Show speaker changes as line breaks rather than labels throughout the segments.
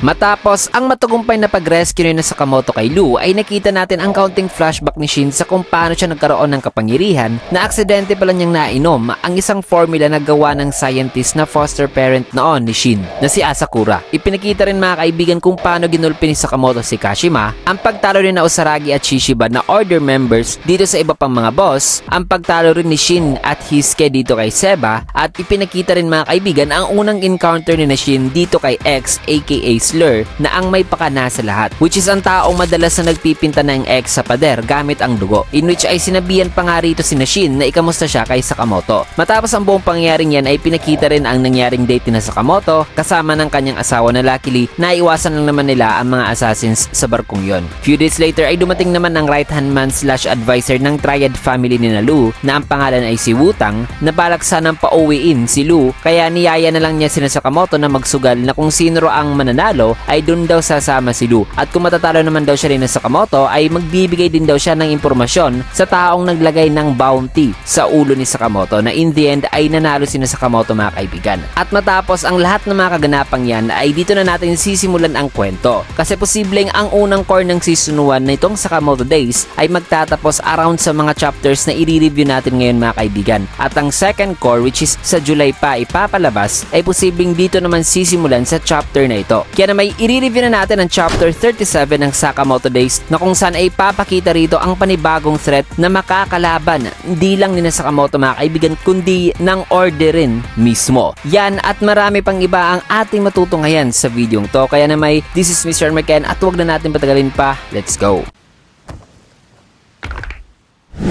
Matapos ang matagumpay na pag-rescue ni Sakamoto kay Lou ay nakita natin ang kaunting flashback ni Shin sa kung paano siya nagkaroon ng kapangyarihan na aksidente pala niyang nainom ang isang formula na gawa ng scientist na foster parent noon ni Shin na si Asakura. Ipinakita rin mga kaibigan kung paano ginulpi ni Sakamoto si Kashima, ang pagtalo rin na Usaragi at Shishiba na order members dito sa iba pang mga boss, ang pagtalo rin ni Shin at Hisuke dito kay Seba, at ipinakita rin mga kaibigan ang unang encounter ni Shin dito kay X aka Slur na ang may pakana sa lahat, which is ang taong madalas na nagpipinta ng X sa pader gamit ang dugo, in which ay sinabihan pa nga rito si Shin na ikamusta siya kay Sakamoto. Matapos ang buong pangyayaring yan ay pinakita rin ang nangyaring date ni Sakamoto kasama ng kanyang asawa na luckily naiwasan lang naman nila ang mga assassins sa barkong yon. Few days later ay dumating naman ang right hand man / advisor ng Triad family ni Lou na ang pangalan ay si Wutang, na balak sanang pauwiin si Lou, kaya niyaya na lang niya sina Sakamoto na magsugal na kung sino ang mananalo ay dun daw sasama si Lou, at kung matatalo naman daw siya rin ng Sakamoto ay magbibigay din daw siya ng impormasyon sa taong naglagay ng bounty sa ulo ni Sakamoto, na in the end ay nanalo si Sakamoto mga kaibigan. At matapos ang lahat ng mga kaganapang yan ay dito na natin sisimulan ang kwento, kasi posibleng ang unang core ng season 1 na itong Sakamoto Days ay magtatapos around sa mga chapters na i-review natin ngayon mga kaibigan, at ang second core, which is sa July pa ipapalabas, ay posibleng dito naman sisimulan sa chapter na ito. Kaya na may i-review na natin ang chapter 37 ng Sakamoto Days, na kung saan ay papakita rito ang panibagong threat na makakalaban hindi lang ni Sakamoto mga kaibigan kundi ng order rin mismo. Yan at marami pang iba ang ating matutunghayan sa videong to, kaya na may this is Mr. McKen at huwag na natin patagalin pa, let's go!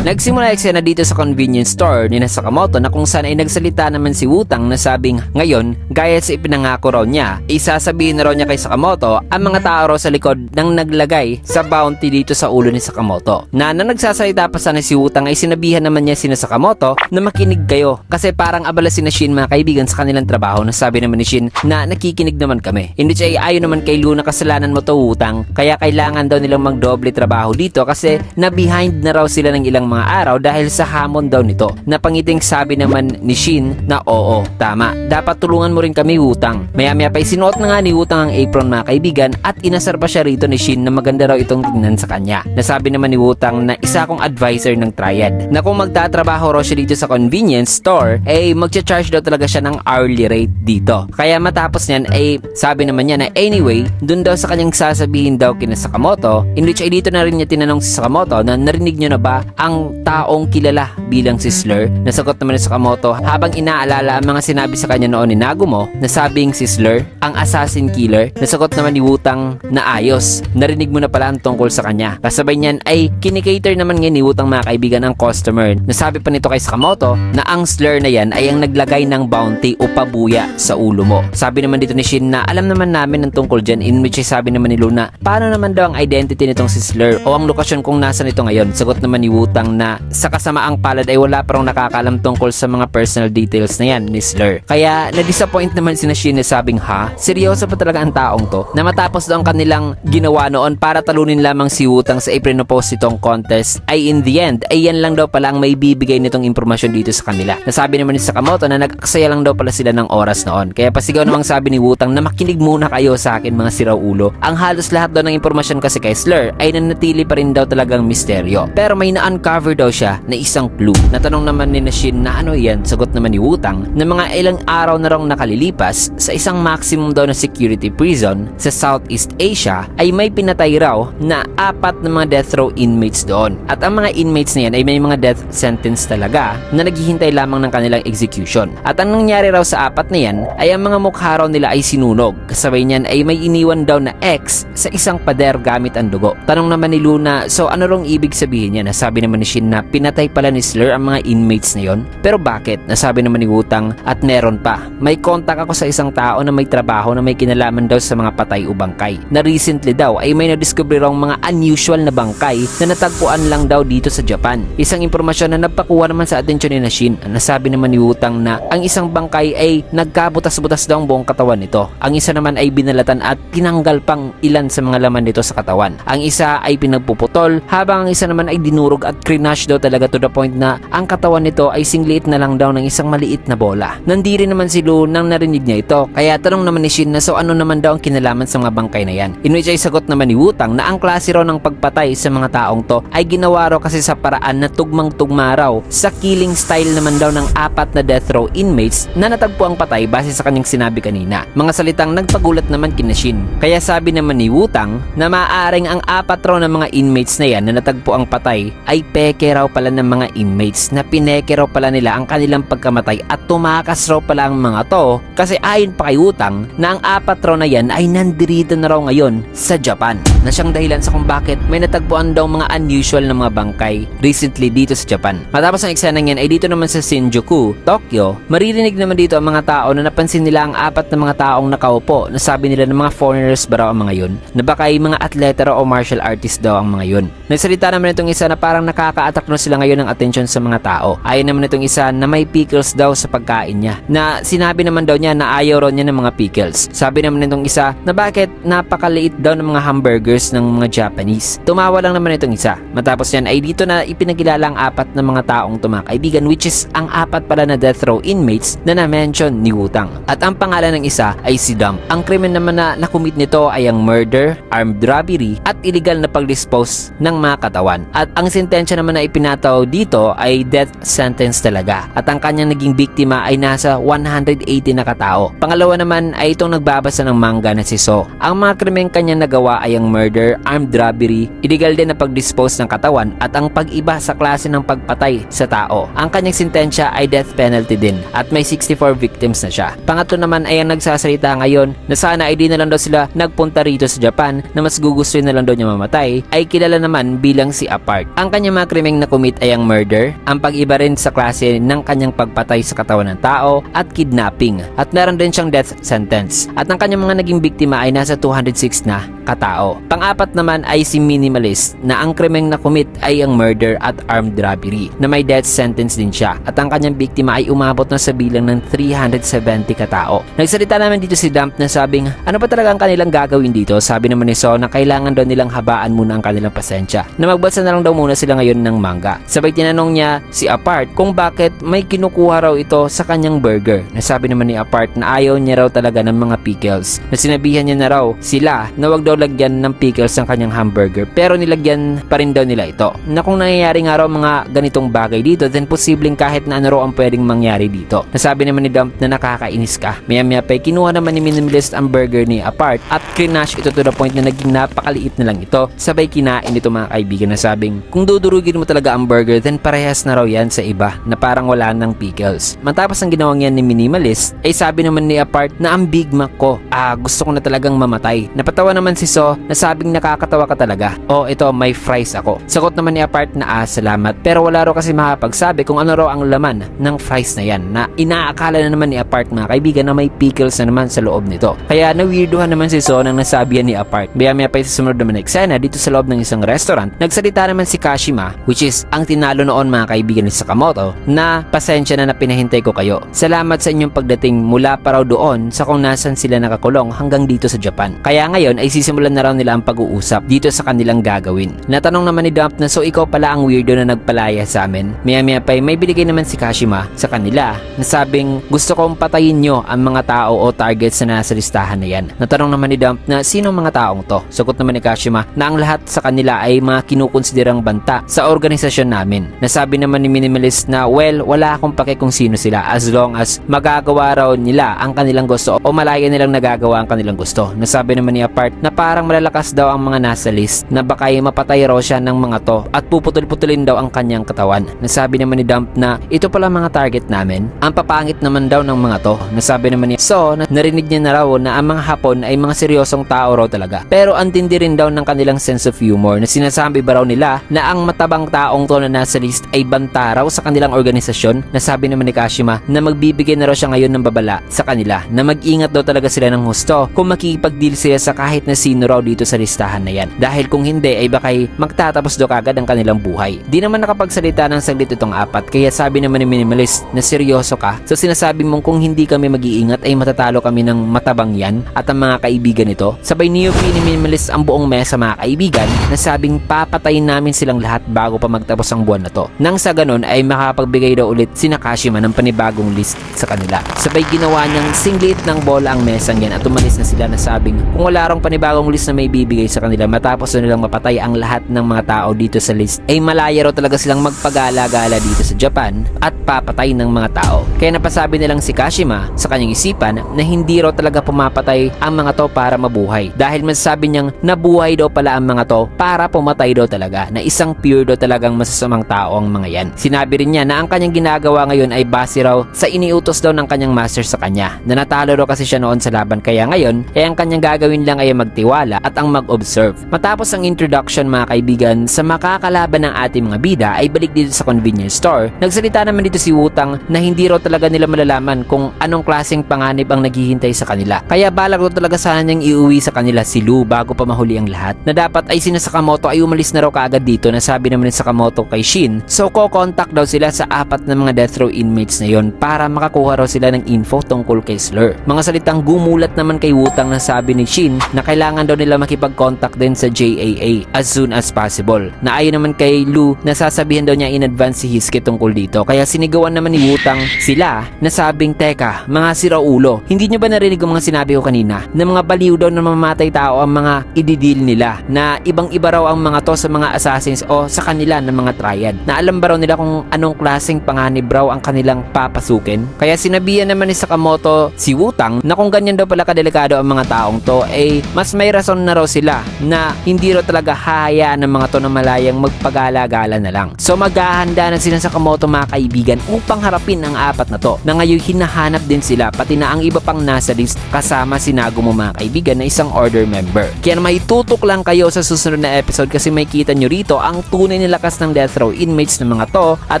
Nagsimula eksena dito sa convenience store ni Sakamoto, na kung saan ay nagsalita naman si Wutang na sabing ngayon, gaya sa ipinangako raw niya, isasabihin na raw niya kay Sakamoto ang mga tao raw sa likod ng naglagay sa bounty dito sa ulo ni Sakamoto. Na nagsasalita pa sana si Wutang ay sinabihan naman niya sina Sakamoto na makinig kayo, kasi parang abala si Shin mga kaibigan sa kanilang trabaho, na sabi naman ni Shin na nakikinig naman kami. In which ay ayon naman kay Lou na kasalanan mo to Wutang, kaya kailangan daw nilang magdoble trabaho dito kasi na behind na raw sila ng ilang mga araw dahil sa hamon daw nito. Napangiting sabi naman ni Shin na oo, tama, dapat tulungan mo rin kami Wutang. Maya-maya pa sinuot na nga ni Wutang ang apron mga kaibigan, at inasar pa siya rito ni Shin na maganda raw itong tingnan sa kanya. Nasabi naman ni Wutang na isa akong advisor ng Triad, na kung magtatrabaho raw siya dito sa convenience store ay magcha-charge daw talaga siya ng hourly rate dito. Kaya matapos niyan ay sabi naman niya na anyway, dun daw sa kanyang sasabihin daw kina Sakamoto, in which ay dito na rin niya tinanong si Sakamoto na narinig niyo na ba ang taong kilala bilang si Slur. Nasagot naman ni Sakamoto habang inaalala ang mga sinabi sa kanya noon ni Nagumo, nasabing si Slur ang assassin killer. Nasagot naman ni Wutang na ayos, narinig mo na pala ang tungkol sa kanya. Kasabay niyan ay kinikater naman nga ni Wutang mga kaibigan ang customer. Nasabi pa nito kay Sakamoto na ang Slur na yan ay ang naglagay ng bounty o pabuya sa ulo mo. Sabi naman dito ni Shin na alam naman namin ang tungkol dyan, in which ay sabi naman ni Luna paano naman daw ang identity nitong si Slur o ang lokasyon kung nasa nito ngayon. Sagot naman ni Wutang na sa kasamaang palad ay wala pa rong nakakalam tungkol sa mga personal details na yan ni Slur. Kaya na-disappoint naman si Shin na sabing ha, seryoso pa talaga ang taong to, na matapos daw ang kanilang ginawa noon para talunin lamang si Wutang sa ipinopose itong contest ay in the end ay yan lang daw pala ang may bibigay nitong impormasyon dito sa kanila. Nasabi naman ni Sakamoto na nag-aksaya lang daw pala sila ng oras noon, kaya pasigaw namang sabi ni Wutang na makinig muna kayo sa akin mga siraulo. Ang halos lahat daw ng impormasyon kasi kay Slur ay nanatili pa rin daw talagang misteryo, pero may na-uncover daw siya na isang clue. Natanong naman ni Shin na ano yan, sagot naman ni Wutang na mga ilang araw na raw nakalilipas sa isang maximum daw na security prison sa Southeast Asia ay may pinatay raw na 4 na mga death row inmates doon. At ang mga inmates na yan ay may mga death sentence talaga na naghihintay lamang ng kanilang execution. At ang nangyari raw sa 4 na yan ay ang mga mukha raw nila ay sinunog. Kasabay niyan ay may iniwan daw na X sa isang pader gamit ang dugo. Tanong naman ni Luna, so ano rong ibig sabihin niya? Nasabi naman ni Shin na pinatay pala ni Slur ang mga inmates na yon. Pero bakit? Nasabi naman ni Wutang at meron pa. May contact ako sa isang tao na may trabaho na may kinalaman daw sa mga patay o bangkay. Na recently daw ay may nadiscover raw mga unusual na bangkay na natagpuan lang daw dito sa Japan. Isang impormasyon na nagpakuha naman sa atensyon ni Shin. Nasabi naman ni Wutang na ang isang bangkay ay nagkabutas-butas daw ang buong katawan nito. Ang isa naman ay binalatan at tinanggal pang ilan sa mga laman nito sa katawan. Ang isa ay pinagpuputol habang ang isa naman ay dinurog at krinash daw talaga to the point na ang katawan nito ay singliit na lang daw ng isang maliit na bola. Nandiri naman si Lu nang narinig niya ito, kaya tanong naman ni Shin na so ano naman daw ang kinalaman sa mga bangkay na yan. In which ay sagot naman ni Wutang na ang klase raw ng pagpatay sa mga taong to ay ginawa raw kasi sa paraan na tugmang-tugma raw sa killing style naman daw ng 4 na death row inmates na natagpo ang patay base sa kanyang sinabi kanina. Mga salitang nagpagulat naman kina Shin. Kaya sabi naman ni Wutang na maaaring ang 4 raw ng mga inmates na yan na natagpo ang patay ay peke raw pala ng mga inmates na pineke raw pala nila ang kanilang pagkamatay at tumakas raw pala ang mga to kasi ayon pa kay Wutang na ang 4 raw na yan ay nandirito na raw ngayon sa Japan na siyang dahilan sa kung bakit may natagpuan daw mga unusual na mga bangkay recently dito sa Japan. Matapos ang eksena yan ay dito naman sa Shinjuku, Tokyo, maririnig naman dito ang mga tao na napansin nila ang 4 na mga taong nakaupo na sabi nila ng mga foreigners ba raw ang mga yun na baka ay mga atleta raw o martial artist daw ang mga yun. Nagsalita naman itong isa na parang nakaka-attract na sila ngayon ng atensyon sa mga tao. Ayon naman itong isa na may pickles daw sa pagkain niya na sinabi naman daw niya na ayaw raw niya ng mga pickles. Sabi naman itong isa na bakit napakaliit daw ng mga hamburgers ng mga Japanese. Tumawa lang naman itong isa. Matapos yan ay dito na ipinagkilala ang 4 na mga taong tumakaibigan which is ang 4 pala na death row inmates na na-mention ni Wutang. At ang pangalan ng isa ay si Dump. Ang krimen naman na nakumit nito ay ang murder, armed robbery at illegal na pag-dispose ng mga katawan. At ang sentensya naman na ipinataw dito ay death sentence talaga. At ang kanyang naging biktima ay nasa 180 na katao. Pangalawa naman ay itong nagbabasa ng manga na si So. Ang mga krimeng kanyang nagawa ay ang murder, armed robbery, illegal din na pag-dispose ng katawan at ang pag-iba sa klase ng pagpatay sa tao. Ang kanyang sentensya ay death penalty din at may 64 victims na siya. Pangatlo naman ay ang nagsasalita ngayon na sana ay di na lang daw sila nagpunta rito sa Japan na mas gugustuhin na lang daw niya mamatay ay kilala naman bilang si Apart. Ang kanyang mga krimeng na commit ay ang murder, ang pag-iba rin sa klase ng kanyang pagpatay sa katawan ng tao at kidnapping at naroon din siyang death sentence. At ang kanyang mga naging biktima ay nasa 206 na katao. Pang-apat naman ay si Minimalist na ang krimeng na commit ay ang murder at armed robbery na may death sentence din siya at ang kanyang biktima ay umabot na sa bilang ng 370 katao. Nagsalita naman dito si Dump na sabing ano pa talaga ang kanilang gagawin dito. Sabi naman ni So na kailangan daw nilang habaan muna ang kanilang pasensya na magbasa na lang daw muna sila ngayon ng manga. Sabay tinanong niya si Apart kung bakit may kinukuha raw ito sa kanyang burger. Nasabi naman ni Apart na ayaw niya raw talaga ng mga pickles na sinabihan niya na raw sila na wag daw lagyan ng pickles ang kanyang hamburger pero nilagyan pa rin daw nila ito. Na kung nangyayari nga raw mga ganitong bagay dito then posibleng kahit na ano raw ang pwedeng mangyari dito. Nasabi naman ni Dump na nakakainis ka. Maya pa kinuha naman ni Minimalist ang burger ni Apart at krinash ito to the point na naging napakaliit na lang ito. Sabay kinain ito mga kaibigan na sabing kung dudurugin mo talaga ang burger then parehas na raw yan sa iba na parang wala ng pickles. Matapos ang ginawang yan ni Minimalist ay sabi naman ni Apart na ang Big Mac ko gusto ko na talagang mamatay. Napatawa naman si So na sabing nakakatawa ka talaga. Ito may fries ako. Sagot naman ni Apart na salamat pero wala raw kasi makapagsabi kung ano raw ang laman ng fries na yan na inaakala na naman ni Apart mga kaibigan na may pickles na naman sa loob nito. Kaya na-weirduhan naman si So nang nasabihan ni Apart. Maya pa sa sumunod naman na eksena dito sa loob ng isang restaurant. Nagsalita naman si Kashima which is ang tinalo noon mga kaibigan ni Sakamoto na pasensya na pinahintay ko kayo. Salamat sa inyong pagdating mula pa raw doon sa kung nasan sila nakakulong hanggang dito sa Japan. Kaya ngayon ay sisimulan na raw nila ang pag-uusap dito sa kanilang gagawin. Natanong naman ni Dump na so ikaw pala ang weirdo na nagpalaya sa amin. Maya pa may binigay naman si Kashima sa kanila na sabing gusto kong patayin nyo ang mga tao o targets na nasa listahan na yan. Natanong naman ni Dump na sino ang mga taong to. Sagot naman ni Kashima na ang lahat sa kanila ay mga kinukonsiderang banta sa organisasyon namin. Nasabi naman ni Minimalist na well, wala akong pake kung sino sila as long as magagawa raw nila ang kanilang gusto o malaya nilang nagagawa ang kanilang gusto. Nasabi naman ni Apart na parang malalakas daw ang mga nasa list na baka ay mapatay raw siya ng mga to at puputol-putulin daw ang kanyang katawan. Nasabi naman ni Dump na ito pala mga target namin. Ang papangit naman daw ng mga to. Nasabi naman ni So na narinig niya na raw na ang mga Hapon ay mga seryosong tao raw talaga. Pero antindi rin daw ng kanilang sense of humor na sinasabi ba raw nila na ang matabang taong to na nasa list ay banta raw sa kanilang organisasyon. Nasabi naman ni Kashima na magbibigay na raw siya ngayon ng babala sa kanila na mag-ingat daw talaga sila ng husto kung makikipag-deal sila sa kahit na sino sino raw dito sa listahan na yan. Dahil kung hindi ay bakay magtatapos daw kagad ang kanilang buhay. Di naman nakapagsalita ng saglit itong apat, kaya sabi naman ni Minimalist na seryoso ka. So sinasabi mong kung hindi kami mag-iingat ay matatalo kami ng matabang yan at ang mga kaibigan nito. Sabay niyupi ni Minimalist ang buong mesa mga kaibigan na sabing papatayin namin silang lahat bago pa magtapos ang buwan na to. Nang sa ganun ay makapagbigay daw ulit si Nakashima ng panibagong list sa kanila. Sabay ginawa niyang singliit ng bola ang mesang yan at umalis na sila na sabing kung wala rong panibagong list na may bibigay sa kanila matapos na nilang mapatay ang lahat ng mga tao dito sa list ay malaya raw talaga silang magpagala-gala dito sa Japan at papatay ng mga tao. Kaya napasabi nilang si Kashima sa kanyang isipan na hindi raw talaga pumapatay ang mga to para mabuhay. Dahil masasabi niyang nabuhay daw pala ang mga to para pumatay daw talaga, na isang pure daw talagang masasamang tao ang mga yan. Sinabi rin niya na ang kanyang ginagawa ngayon ay base raw sa iniutos daw ng kanyang master sa kanya, na natalo raw kasi siya noon sa laban, kaya ngayon ay ang kanyang gagawin lang ay magtiwala at ang mag-observe. Matapos ang introduction mga kaibigan sa makakalaban ng ating mga bida ay balik dito sa convenience store. Nagsalita naman dito si Wutang na hindi raw talaga nila malalaman kung anong klaseng panganib ang naghihintay sa kanila. Kaya balak raw talaga sana niyang iuwi sa kanila si Lu bago pa mahuli ang lahat, na dapat ay sina Sakamoto ay umalis na raw kaagad dito, na sabi naman ni Sakamoto kay Shin. So ko-contact daw sila sa apat na mga death row inmates na yon para makakuha raw sila ng info tungkol kay Slur. Mga salitang gumulat naman kay Wutang na sabi ni Shin na kailangan daw nila makipag-contact din sa JAA as soon as possible. Na ayon naman kay Lu na sasabihin daw niya in advance si Hisuke tungkol dito. Kaya sinigawan naman ni Wutang sila na sabing, teka mga siraulo, hindi nyo ba narinig ang mga sinabi ko kanina na mga baliw daw na mamamatay tao ang mga ididil nila, na ibang iba raw ang mga to sa mga assassins o sa kanila ng mga triad, na alam ba raw nila kung anong klaseng panganib raw ang kanilang papasukin. Kaya sinabihan naman ni Sakamoto si Wutang na kung ganyan daw pala kadelikado ang mga taong to ay mas may rason na raw sila na hindi raw talaga hahayaan ng mga to na malayang magpagala-gala na lang. So maghahanda na sila sa Sakamoto mga kaibigan upang harapin ang apat na to, na ngayon hinahanap din sila pati na ang iba pang nasa list kasama si Nagumo mga kaibigan na isang order member. Kaya may tutok lang kayo sa susunod na episode kasi may kita nyo rito ang tunay na lakas ng death row inmates ng mga to at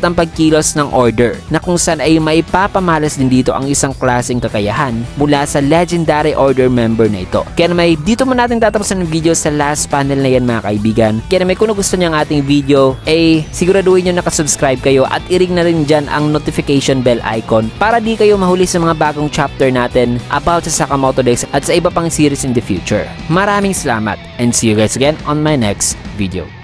ang pagkilos ng order, na kung saan ay maipapamalas din dito ang isang klaseng kakayahan mula sa legendary order member na ito. Kaya may dito mo natin tatapusan ng video sa last panel na yan mga kaibigan. Kaya may kung gusto niyo ang ating video ay siguraduhin nyo nakasubscribe kayo at i-ring na rin dyan ang notification bell icon para di kayo mahuli sa mga bagong chapter natin about sa Sakamoto Days at sa iba pang series in the future. Maraming salamat and see you guys again on my next video.